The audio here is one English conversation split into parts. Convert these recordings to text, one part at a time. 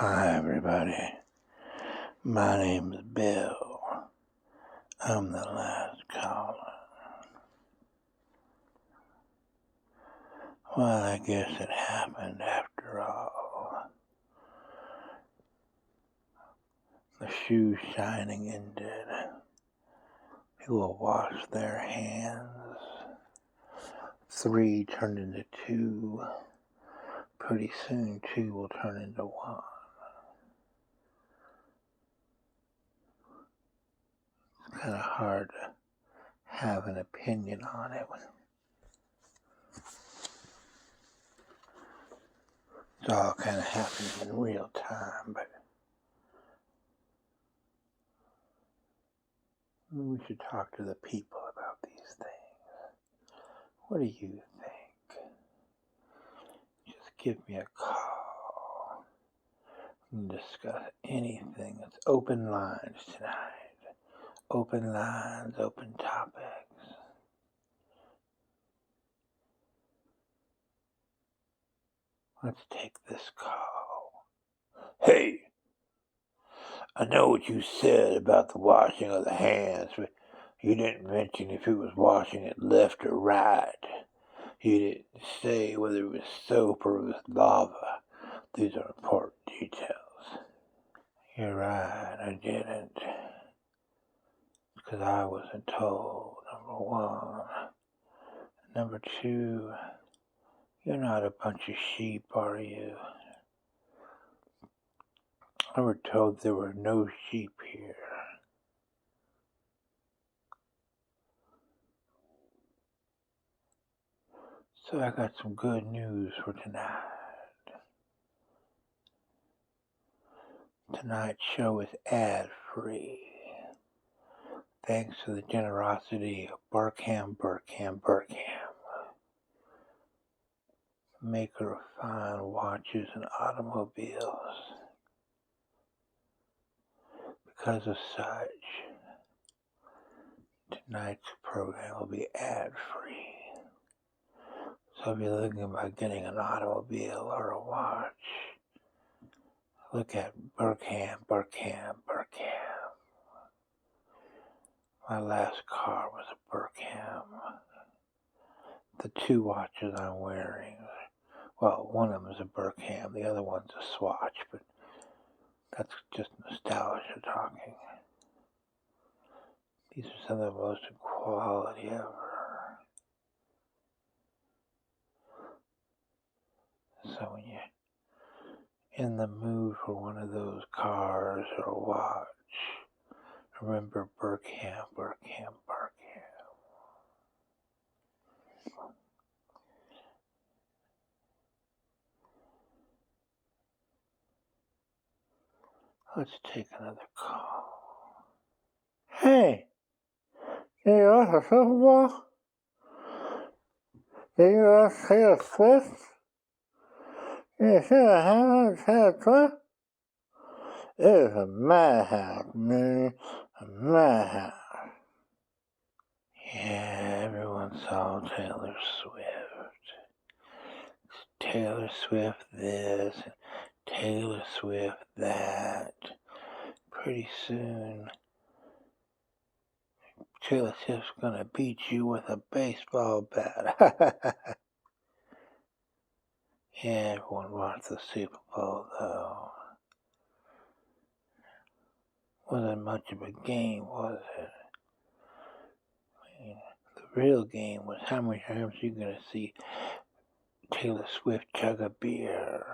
Hi, everybody. My name is Bill. I'm the last caller. Well, I guess it happened after all. The shoe shining ended. People washed their hands. 3 turned into 2. Pretty soon 2 will turn into 1. It's kind of hard to have an opinion on it. It's all kind of happening in real time, but we should talk to the people about these things. What do you think? Just give me a call. We can discuss anything. It's open lines tonight. Open lines, open topics. Let's take this call. Hey, I know what you said about the washing of the hands, but you didn't mention if it was washing it left or right. You didn't say whether it was soap or it was lava. These are important details. You're right, I didn't. Because I wasn't told, number 1. Number 2, you're not a bunch of sheep, are you? I was told there were no sheep here. So I got some good news for tonight. Tonight's show is ad-free. Thanks to the generosity of Burkham, maker of fine watches and automobiles. Because of such, tonight's program will be ad-free. So if you're looking about getting an automobile or a watch, look at Burkham. My last car was a Burkham. The 2 watches I'm wearing, well, one of them is a Burkham, the other one's a Swatch, but that's just nostalgia talking. These are some of the most quality ever. So when you're in the mood for one of those cars or a watch, remember Burkham. Let's take another call. Hey, can you watch the Super Bowl? Can you watch Taylor Swift? Can you see what happened to Taylor Swift? It was a madhouse, man. A madhouse. Yeah, everyone saw Taylor Swift. Taylor Swift this, Taylor Swift that. Pretty soon, Taylor Swift's gonna beat you with a baseball bat. Yeah, everyone watched the Super Bowl, though. Wasn't much of a game, was it? I mean, the real game was how many times you gonna see Taylor Swift chug a beer.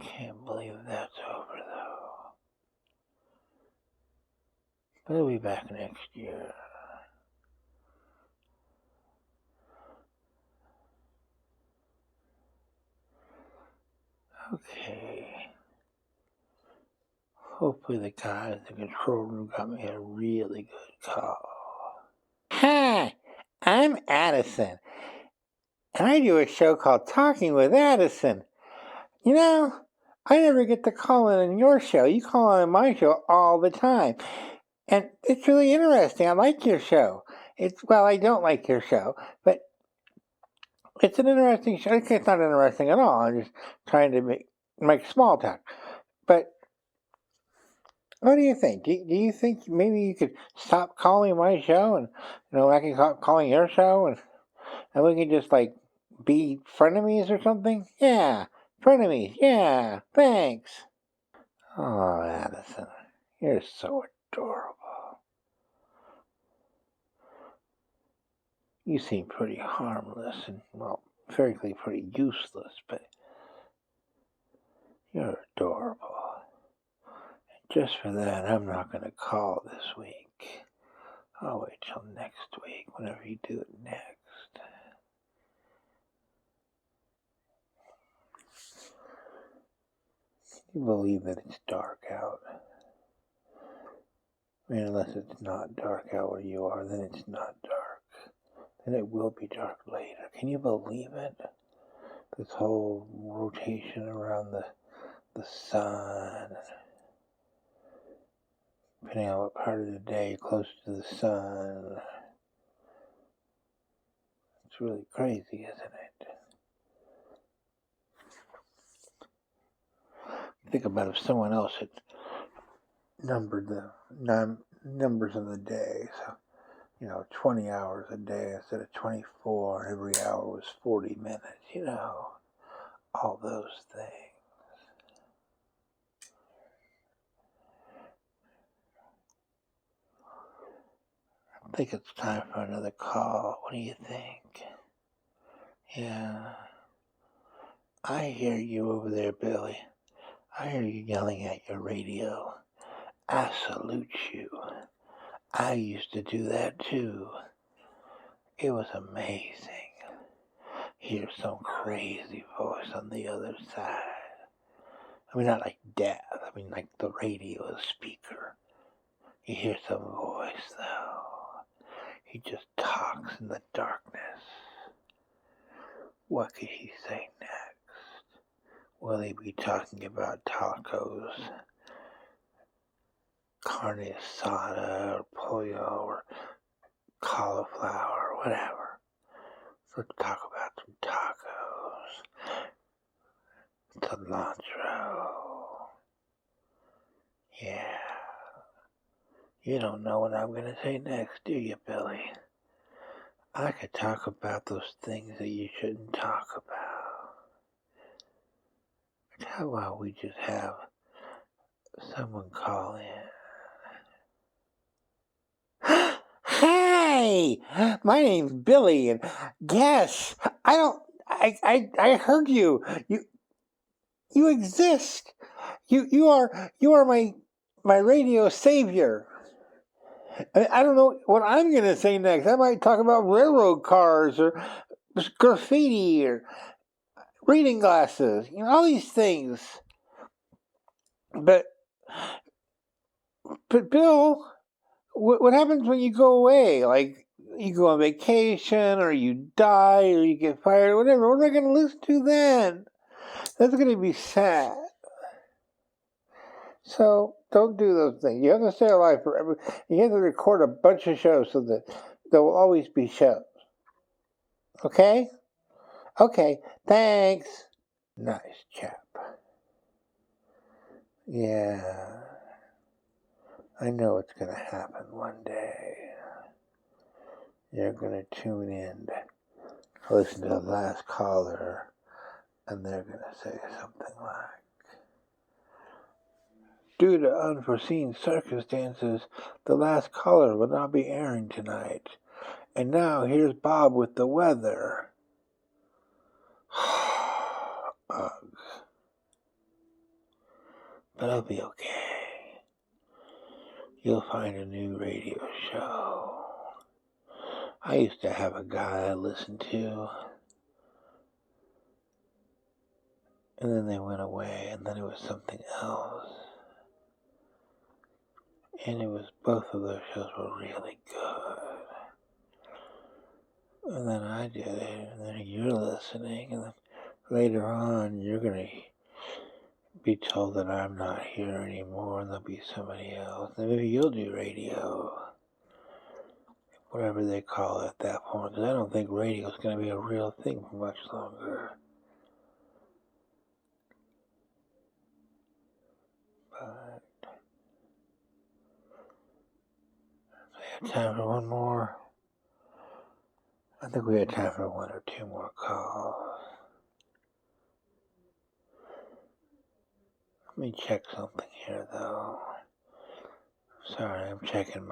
Can't believe that's over, though. But it'll be back next year. Okay. Hopefully the guy in the control room got me a really good call. Hi, I'm Addison, and I do a show called Talking with Addison. You know, I never get to call in on your show. You call in on my show all the time. And it's really interesting. I like your show. Well, I don't like your show, but it's an interesting show. It's not interesting at all. I'm just trying to make small talk. But what do you think? Do you think maybe you could stop calling my show and I can stop calling your show and we can just like be frenemies or something? Yeah, frenemies. Yeah, thanks. Oh, Addison, you're so adorable. You seem pretty harmless and, well, frankly, pretty useless, but you're adorable. Just for that, I'm not going to call this week. I'll wait till next week, whenever you do it next. Can you believe that it's dark out? I mean, unless it's not dark out where you are, then it's not dark. Then it will be dark later. Can you believe it? This whole rotation around the sun. Depending on what part of the day you're close to the sun. It's really crazy, isn't it? Think about if someone else had numbered the numbers of the day. So, 20 hours a day instead of 24. Every hour was 40 minutes. All those things. I think it's time for another call. What do you think? Yeah. I hear you over there, Billy. I hear you yelling at your radio. I salute you. I used to do that too. It was amazing. Hear some crazy voice on the other side. I mean, not like death. I mean, like the radio, the speaker. You hear some voice, though. He just talks in the darkness. What could he say next? Will he be talking about tacos, carne asada, or pollo, or cauliflower, or whatever? Let's talk about some tacos. Cilantro. Yeah. You don't know what I'm going to say next, do you, Billy? I could talk about those things that you shouldn't talk about. But how about we just have someone call in? Hey! My name's Billy, and yes, I heard you. You exist. You are my radio savior. I don't know what I'm going to say next. I might talk about railroad cars or graffiti or reading glasses, all these things. But Bill, what happens when you go away? Like, you go on vacation or you die or you get fired or whatever. What am I going to listen to then? That's going to be sad. So don't do those things. You have to stay alive forever. You have to record a bunch of shows so that there will always be shows. Okay? Okay, thanks. Nice chap. Yeah. I know it's going to happen one day. You're going to tune in to listen to the last caller, and they're going to say something like, due to unforeseen circumstances, the last caller will not be airing tonight. And now here's Bob with the weather. Ugh. But I'll be okay. You'll find a new radio show. I used to have a guy I listened to, and then they went away, and then it was something else. And both of those shows were really good. And then I did it, and then you're listening, and then later on you're going to be told that I'm not here anymore and there'll be somebody else. And maybe you'll do radio. Whatever they call it at that point. Because I don't think radio's going to be a real thing for much longer. But we have time for one more. I think we have time for one or two more calls. Let me check something here, though. Sorry, I'm checking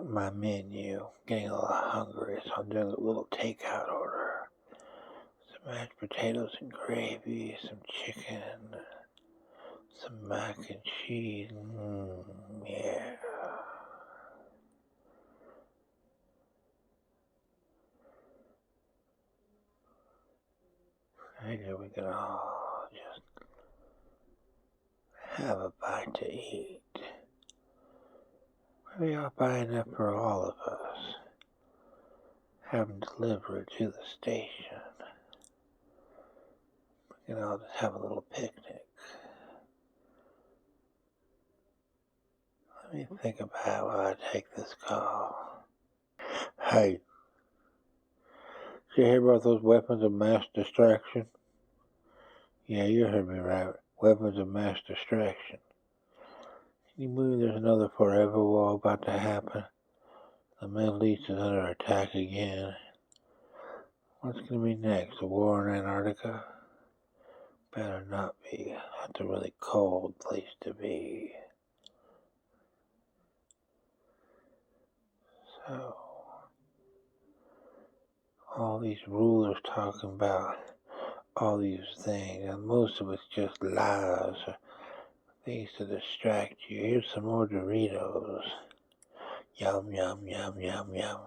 my menu. Getting a little hungry, so I'm doing a little takeout order. Some mashed potatoes and gravy, some chicken, some mac and cheese. Yeah. Maybe we can all just have a bite to eat. Maybe I'll buy enough for all of us. Have them delivered to the station. We can all just have a little picnic. Let me think about while I take this call. Hey, did you hear about those weapons of mass destruction? Yeah, you heard me right. Weapons of mass destruction. Can you believe there's another forever war about to happen? The Middle East is under attack again. What's going to be next? A war in Antarctica? Better not be. That's a really cold place to be. So, all these rulers talking about all these things, and most of it's just lies or things to distract you. Here's some more Doritos. Yum, yum, yum, yum, yum.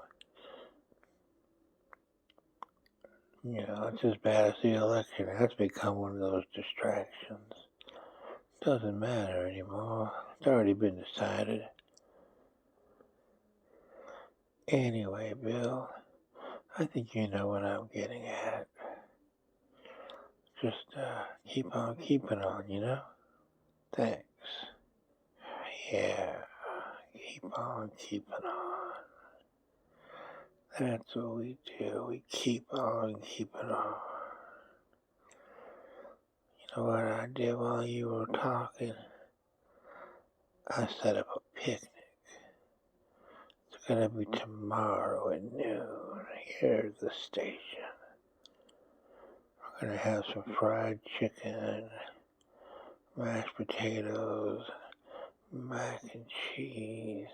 You know, it's as bad as the election. That's become one of those distractions. Doesn't matter anymore. It's already been decided. Anyway, Bill, I think you know what I'm getting at. Just keep on keeping on, you know? Thanks. Yeah, keep on keeping on. That's what we do. We keep on keeping on. You know what I did while you were talking? I set up a picnic. It's gonna be tomorrow at noon here at the station. We're gonna have some fried chicken, mashed potatoes, mac and cheese,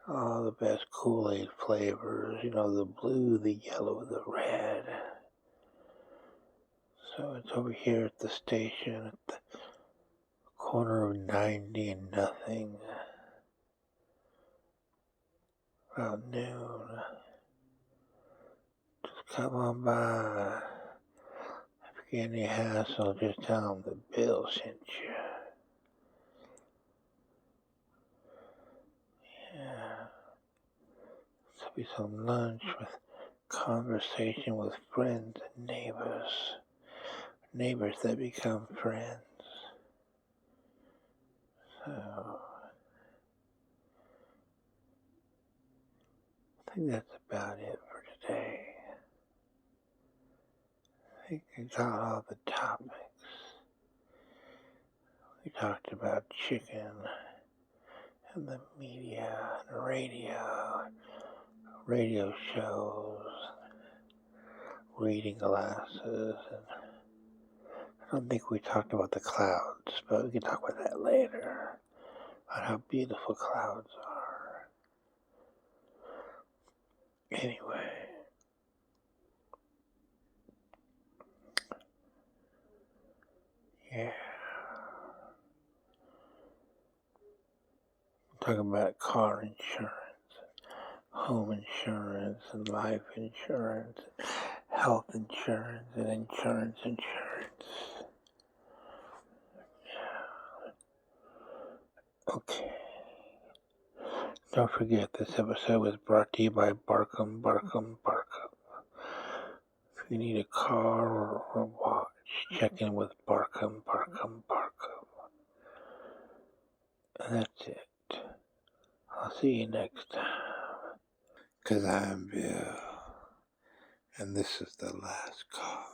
all the best Kool-Aid flavors, you know, the blue, the yellow, the red. So it's over here at the station at the corner of 90 and nothing. About noon. Just come on by. If you get any hassle, just tell them that Bill sent you. Yeah. There'll be some lunch with conversation with friends and neighbors. Neighbors that become friends. So, I think that's about it for today. I think I got all the topics. We talked about chicken and the media and radio shows, reading glasses, and I don't think we talked about the clouds, but we can talk about that later, about how beautiful clouds are. Anyway, yeah. Talking about car insurance, home insurance, and life insurance, and health insurance, and insurance. Okay. Don't forget, this episode was brought to you by Barkum. If you need a car or a watch, check in with Barkham. And that's it. I'll see you next time. 'Cause I'm Bill. And this is the last call.